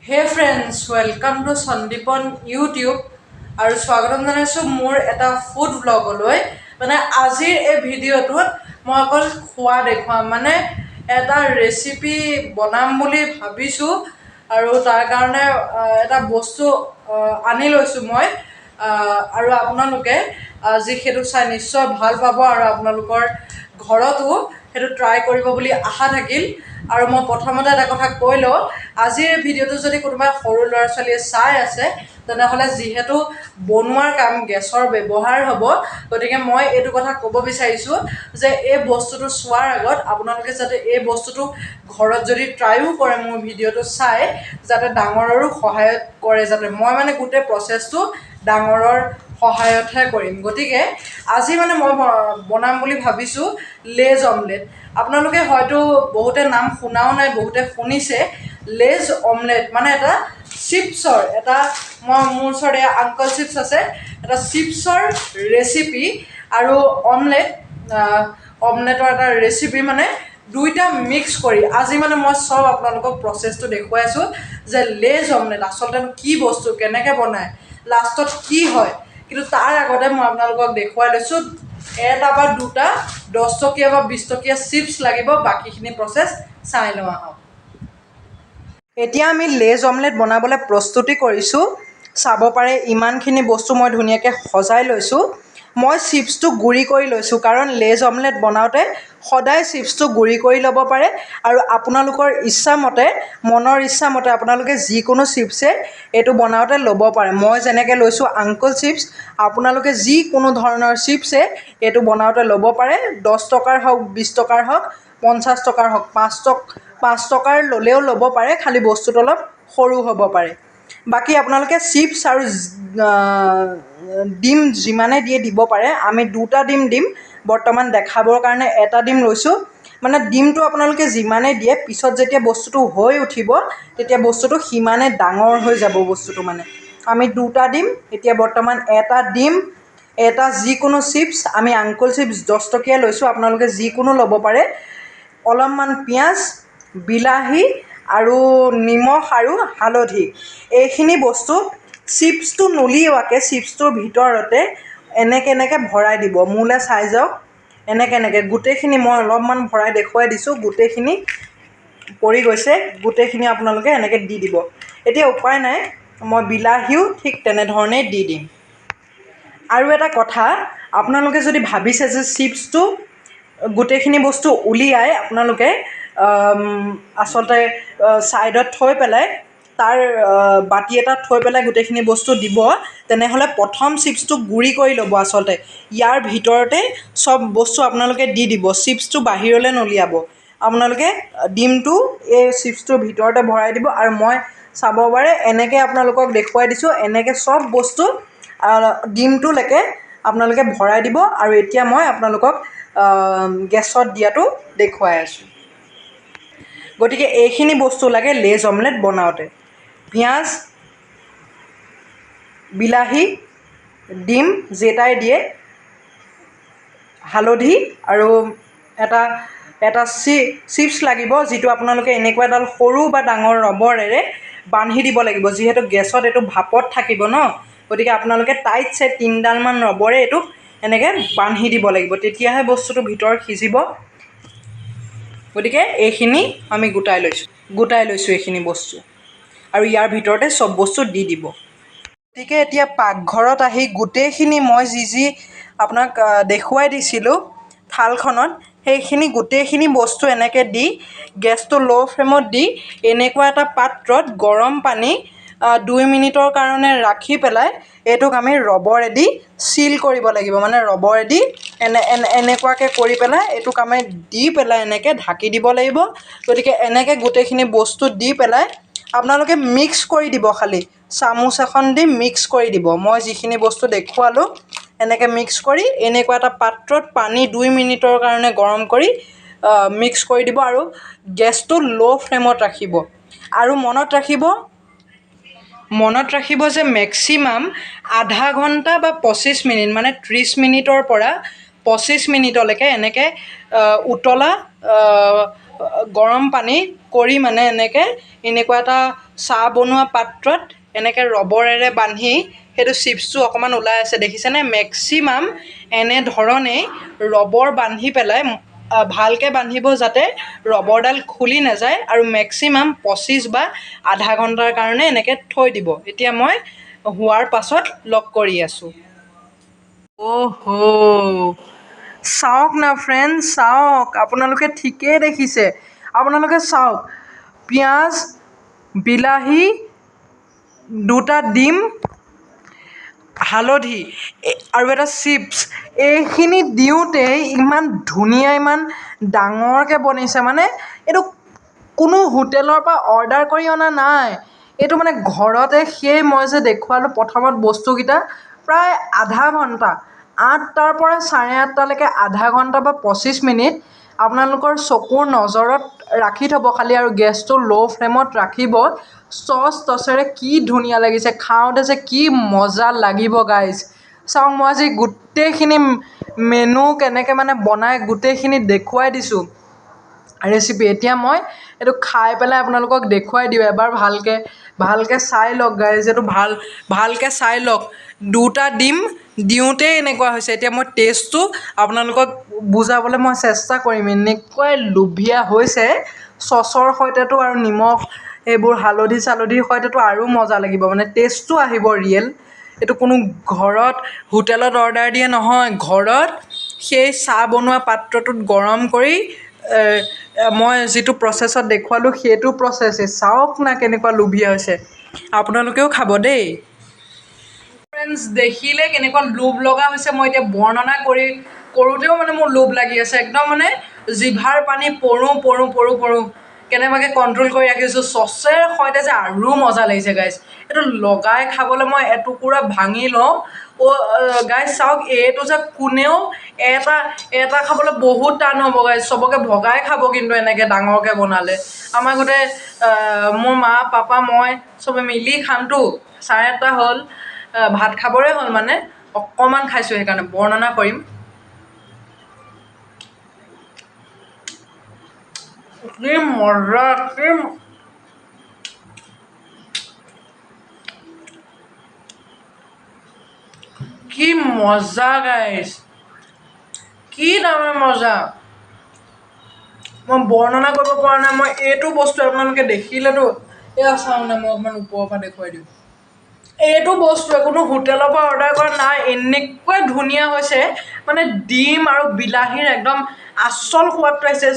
Hey friends, welcome to Sandipan YouTube আৰু স্বাগতম জনাইছো মোৰ এটা ফুড ব্লগলৈ মানে আজিৰ এই ভিডিঅ'টোত মই অকল খোৱা দেখুৱাম মানে এটা ৰেচিপি বনাম বুলি ভাবিছো আৰু তাৰ কাৰণে এটা বস্তু আনি লৈছো মই আৰু আপোনালোকে যি সেইটো চাই নিশ্চয় ভাল পাব আৰু আপোনালোকৰ ঘৰতো সেইটো ট্ৰাই কৰিব বুলি আশা থাকিল আৰু মই প্ৰথমতে এটা কথা কৈ লওঁ আজিৰ ভিডিঅ'টো যদি কোনোবা সৰু ল'ৰা ছোৱালীয়ে চাই আছে তেনেহ'লে যিহেতু বনোৱাৰ কাম গেছৰ ব্যৱহাৰ হ'ব গতিকে মই এইটো কথা ক'ব বিচাৰিছোঁ যে এই বস্তুটো চোৱাৰ আগত আপোনালোকে যাতে এই বস্তুটো ঘৰত যদি ট্ৰাইও কৰে মোৰ ভিডিঅ'টো চাই যাতে ডাঙৰৰো সহায়ত কৰে যাতে মই মানে গোটেই প্ৰচেছটো ডাঙৰৰ সহায়তহে কৰিম গতিকে আজি মানে মই বনাম বুলি ভাবিছোঁ লেজ অমলেট আপোনালোকে হয়তো বহুতে নাম শুনাও নাই বহুতে শুনিছে লেজ অমলেট মানে এটা চিপছৰ এটা মোৰ ওচৰতে আংকল চিপছ আছে এটা চিপছৰ ৰেচিপি আৰু অমলেটৰ এটা ৰেচিপি মানে দুইটা মিক্স কৰি আজি মানে মই সব আপোনালোকক প্ৰচেছটো দেখুৱাই আছোঁ যে লেজ অমলেট আচলতে কি বস্তু কেনেকৈ বনায় লাষ্টত কি হয় কিন্তু তাৰ আগতে মই আপোনালোকক দেখুৱাই লৈছোঁ এটা বা দুটা 10 টকীয়া বা 20 টকীয়া চিপছ লাগিব বাকীখিনি প্ৰচেছ চাই লওঁ আহক এতিয়া আমি লেজ অমলেট বনাবলৈ প্ৰস্তুতি কৰিছোঁ চাব পাৰে ইমানখিনি বস্তু মই ধুনীয়াকৈ সজাই লৈছোঁ মই চিপছটো গুড়ি কৰি লৈছোঁ কাৰণ লেজ অমলেট বনাওঁতে সদায় চিপছটো গুড়ি কৰি ল'ব পাৰে আৰু আপোনালোকৰ ইচ্ছামতে মনৰ ইচ্ছামতে আপোনালোকে যিকোনো চিপছে এইটো বনাওঁতে ল'ব পাৰে মই যেনেকৈ লৈছোঁ আংকল চিপছ আপোনালোকে যিকোনো ধৰণৰ চিপছে এইটো বনাওঁতে ল'ব পাৰে 10 টকাৰ হওক 20 টকাৰ হওক 50 টকাৰ হওক 5 টকাৰ ল'লেও ল'ব পাৰে খালি বস্তুটো অলপ সৰু হ'ব পাৰে বাকী আপোনালোকে চিপছ আৰু ডিম যিমানে দিয়ে দিব পাৰে আমি দুটা ডিম দিম বৰ্তমান দেখাবৰ কাৰণে এটা ডিম লৈছোঁ মানে ডিমটো আপোনালোকে যিমানে দিয়ে পিছত যেতিয়া বস্তুটো হৈ উঠিব তেতিয়া বস্তুটো সিমানে ডাঙৰ হৈ যাব বস্তুটো মানে আমি দুটা দিম এতিয়া বৰ্তমান এটা ডিম এটা যিকোনো চিপছ আমি আংকল চিপছ 10 টকীয়া লৈছোঁ আপোনালোকে যিকোনো ল'ব পাৰে অলপমান পিঁয়াজ বিলাহী আৰু নিমখ আৰু হালধি এইখিনি বস্তু চিপছটো নুলিওৱাকৈ চিপছটোৰ ভিতৰতে এনেকৈ ভৰাই দিব মোলৈ চাই যাওক এনেকৈ গোটেইখিনি মই অলপমান ভৰাই দেখুৱাই দিছোঁ গোটেইখিনি পৰি গৈছে গোটেইখিনি আপোনালোকে এনেকৈ দি দিব এতিয়া উপায় নাই মই বিলাহীও ঠিক তেনেধৰণেই দি দিম আৰু এটা কথা আপোনালোকে যদি ভাবিছে যে চিপছটো গোটেইখিনি বস্তু উলিয়াই আপোনালোকে আচলতে ছাইডত থৈ পেলাই তাৰ বাতি এটাত থৈ পেলাই গোটেইখিনি বস্তু দিব তেনেহ'লে প্ৰথম চিপছটো গুড়ি কৰি ল'ব আচলতে ইয়াৰ ভিতৰতে চব বস্তু আপোনালোকে দি দিব চিপছটো বাহিৰলৈ নলিয়াব আপোনালোকে ডিমটো এই চিপছটোৰ ভিতৰতে ভৰাই দিব আৰু মই চাব পাৰে এনেকৈ আপোনালোকক দেখুৱাই দিছোঁ এনেকৈ চব বস্তু ডিমটোলৈকে আপোনালোকে ভৰাই দিব আৰু এতিয়া মই আপোনালোকক গেছত দিয়াটো দেখুৱাই আছোঁ গতিকে এইখিনি বস্তু লাগে লেজ অমলেট বনাওঁতে পিঁয়াজ বিলাহী ডিম যেটাই দিয়ে হালধি আৰু এটা চিপছ লাগিব যিটো আপোনালোকে এনেকুৱা এডাল সৰু বা ডাঙৰ ৰবৰেৰে বান্ধি দিব লাগিব যিহেতু গেছত এইটো ভাপত থাকিব ন গতিকে আপোনালোকে টাইটছে 3ডালমান ৰবৰে এইটো এনেকৈ বান্ধি দিব লাগিব তেতিয়াহে বস্তুটো ভিতৰত সিজিব গতিকে এইখিনি আমি গোটাই লৈছোঁ এইখিনি বস্তু আৰু ইয়াৰ ভিতৰতে চব বস্তু দি দিব গতিকে এতিয়া পাকঘৰত আহি গোটেইখিনি মই যি আপোনাক দেখুৱাই দিছিলোঁ থালখনত সেইখিনি গোটেইখিনি বস্তু এনেকৈ দি গেছটো ল' ফ্লেমত দি এনেকুৱা এটা পাত্ৰত গৰম পানী 2 মিনিটৰ কাৰণে ৰাখি পেলাই এইটোক আমি ৰবৰেদি চিল কৰিব লাগিব মানে ৰবৰেদি এনেকুৱাকৈ কৰি পেলাই এইটোক আমি দি পেলাই এনেকৈ ঢাকি দিব লাগিব গতিকে এনেকৈ গোটেইখিনি বস্তু দি পেলাই আপোনালোকে মিক্স কৰি দিব খালি চামুচ এখন দি মিক্স কৰি দিব মই যিখিনি বস্তু দেখুৱালোঁ এনেকৈ মিক্স কৰি এনেকুৱা এটা পাত্ৰত পানী 2 মিনিটৰ কাৰণে গৰম কৰি মিক্স কৰি দিব আৰু গেছটো ল' ফ্লেমত ৰাখিব আৰু মনত ৰাখিব যে মেক্সিমাম আধা ঘণ্টা বা 25 মিনিট মানে 30 মিনিটৰ পৰা 25 মিনিটলৈকে এনেকৈ উতলা গৰম পানী কৰি মানে এনেকুৱা এটা চাহ বনোৱা পাত্ৰত এনেকৈ ৰবৰেৰে বান্ধি সেইটো চিপছটো অকণমান ওলাই আছে দেখিছেনে? মেক্সিমাম এনেধৰণেই ৰবৰ বান্ধি পেলাই ভালকৈ বান্ধিব যাতে ৰবৰডাল খুলি নাযায় আৰু মেক্সিমাম 25 বা আধা ঘণ্টাৰ কাৰণে এনেকৈ থৈ দিব। এতিয়া মই হোৱাৰ পাছত লক কৰি আছোঁ। অ'হ' চাওক না ফ্ৰেণ্ড, চাওক, আপোনালোকে ঠিকেই দেখিছে। আপোনালোকে চাওক, পিঁয়াজ, বিলাহী, 2টা ডিম, হালধি আৰু এটা চিপছ, এইখিনি দিওঁতেই ইমান ধুনীয়া, ইমান ডাঙৰকৈ বনিছে। মানে এইটো কোনো হোটেলৰ পৰা অৰ্ডাৰ কৰি অনা নাই। এইটো মানে ঘৰতে সেই মই যে দেখুৱালোঁ প্ৰথমত বস্তুকেইটা প্ৰায় আধা ঘণ্টা, 8টাৰ পৰা 8:30লৈকে আধা ঘণ্টা বা 25 মিনিট আপোনালোকৰ চকুৰ নজৰত ৰাখি থ'ব খালি, আৰু গেছটো ল' ফ্লেমত ৰাখিব। চচ টচেৰে কি ধুনীয়া লাগিছে, খাওঁতে যে কি মজা লাগিব গাইজ। চাওক, মই আজি গোটেইখিনি মেনু কেনেকৈ মানে বনাই গোটেইখিনি দেখুৱাই দিছোঁ ৰেচিপি। এতিয়া মই এইটো খাই পেলাই আপোনালোকক দেখুৱাই দিওঁ এবাৰ ভালকৈ চাই লওক গাইজ। এইটো ভালকৈ চাই লওক। 2টা ডিম দিওঁতেই এনেকুৱা হৈছে। এতিয়া মই টেষ্টটো আপোনালোকক বুজাবলৈ মই চেষ্টা কৰিম। এনেকুৱাই লোভীয়া হৈছে, চচৰ সৈতেতো আৰু নিমখ এইবোৰ হালধি চালধিৰ সৈতেতো আৰু মজা লাগিব, মানে টেষ্টটো আহিব ৰিয়েল। এইটো কোনো ঘৰত হোটেলত অৰ্ডাৰ দিয়ে নহয়, ঘৰত সেই চাহ বনোৱা পাত্ৰটোত গৰম কৰি মই যিটো প্ৰচেছত দেখুৱালোঁ সেইটো প্ৰচেছেই। চাওক না কেনেকুৱা লোভীয়া হৈছে। আপোনালোকেও খাব দেই। ফ্ৰেণ্ডছ, দেখিলে কেনেকুৱা লোভ লগা হৈছে। মই এতিয়া বৰ্ণনা কৰোঁতেও মানে মোৰ লোভ লাগি আছে। একদম মানে জিভাৰ পানী পৰোঁ কেনেবাকৈ কণ্ট্ৰল কৰি ৰাখিছোঁ। চচেৰ সৈতে যে আৰু মজা লাগিছে গাইজ। এইটো লগাই খাবলৈ মই এটুকুৰা ভাঙি লওঁ। গাইজ চাওক, এইটো যে কোনেও এটা খাবলৈ বহুত টান হ'ব গাইজ। চবকে ভগাই খাব কিন্তু এনেকৈ ডাঙৰকৈ বনালে। আমাৰ গোটেই মোৰ মা, পাপা, মই চবে মিলি খামতো। 8:30 হ'ল, ভাত খাবৰে হ'ল, মানে অকণমান খাইছোঁ সেইকাৰণে বৰ্ণনা কৰিম। কি মজা, কি মজা গাইজ, কি তাৰমানে মজা। মই বৰ্ণনা কৰিব পৰা নাই। মই এইটো বস্তু আপোনালোকে দেখিলেতো, এয়া চাওঁ না, মই অকণমান ওপৰৰ পৰা দেখুৱাই দিওঁ। এইটো বস্তুৱে কোনো হোটেলৰ পৰা অৰ্ডাৰ কৰা নাই। এনেকুৱা ধুনীয়া হৈছে, মানে ডিম আৰু বিলাহীৰ একদম আচল সোৱাদটো আহিছে।